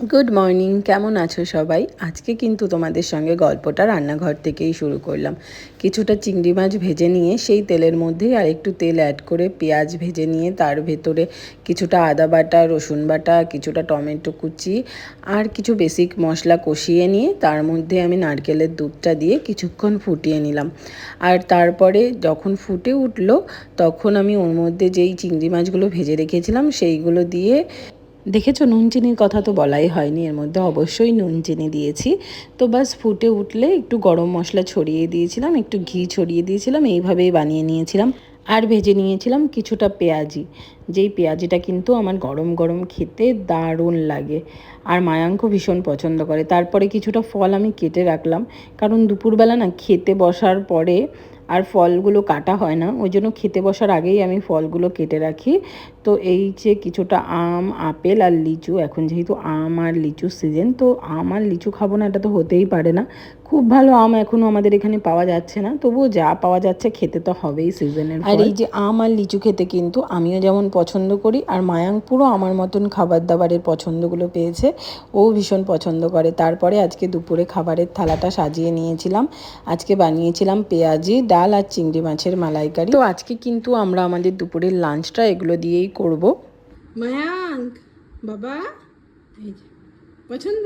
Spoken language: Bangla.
গুড মর্নিং, কেমন আছো সবাই? আজকে কিন্তু তোমাদের সঙ্গে গল্পটা রান্নাঘর থেকেই শুরু করলাম। কিছুটা চিংড়ি মাছ ভেজে নিয়ে সেই তেলের মধ্যেই আর একটু তেল অ্যাড করে পেঁয়াজ ভেজে নিয়ে তার ভেতরে কিছুটা আদা বাটা, রসুন বাটা, কিছুটা টমেটো কুচি আর কিছু বেসিক মশলা কষিয়ে নিয়ে তার মধ্যে আমি নারকেলের দুধটা দিয়ে কিছুক্ষণ ফুটিয়ে নিলাম। আর তারপরে যখন ফুটে উঠলো তখন আমি ওর মধ্যে যেই চিংড়ি মাছগুলো ভেজে রেখেছিলাম সেইগুলো দিয়ে, দেখেছো নুন চিনির কথা তো বলাই হয়নি, এর মধ্যে অবশ্যই নুন চিনি দিয়েছি। তো বাস ফুটে উঠলে একটু গরম মশলা ছড়িয়ে দিয়েছিলাম, একটু ঘি ছড়িয়ে দিয়েছিলাম, এইভাবেই বানিয়ে নিয়েছিলাম। আর ভেজে নিয়েছিলাম কিছুটা পেঁয়াজি, যেই পেঁয়াজিটা কিন্তু আমার গরম গরম খেতে দারুণ লাগে আর মায়াঙ্ক ভীষণ পছন্দ করে। তারপরে কিছুটা ফল আমি কেটে রাখলাম, কারণ দুপুরবেলা না খেতে বসার পরে আর ফলগুলো কাটা হয় না, ওই জন্য খেতে বসার আগেই আমি ফলগুলো কেটে রাখি। তো এই যে কিছুটা আম, আপেল আর লিচু, এখন যেহেতু আম আর লিচু সিজন, তো আম আর লিচু খাবো না এটা তো হতেই পারে না। খুব ভালো আম এখনও আমাদের এখানে পাওয়া যাচ্ছে না, তবুও যা পাওয়া যাচ্ছে খেতে তো হবেই সিজনের। আর এই যে আম আর লিচু খেতে কিন্তু আমিও যেমন পছন্দ করি, আর মায়াঙ্ক পুরো আমার মতন খাবার দাবারের পছন্দগুলো পেয়েছে, ও ভীষণ পছন্দ করে। তারপরে আজকে দুপুরে খাবারের থালাটা সাজিয়ে নিয়েছিলাম। আজকে বানিয়েছিলাম পেঁয়াজি ডাল আর চিংড়ি মাছের মালাইকারি। তো আজকে কিন্তু আমরা আমাদের দুপুরের লাঞ্চটা এগুলো দিয়েই করব। মায়াঙ্ক বাবা, এই যে পছন্দ।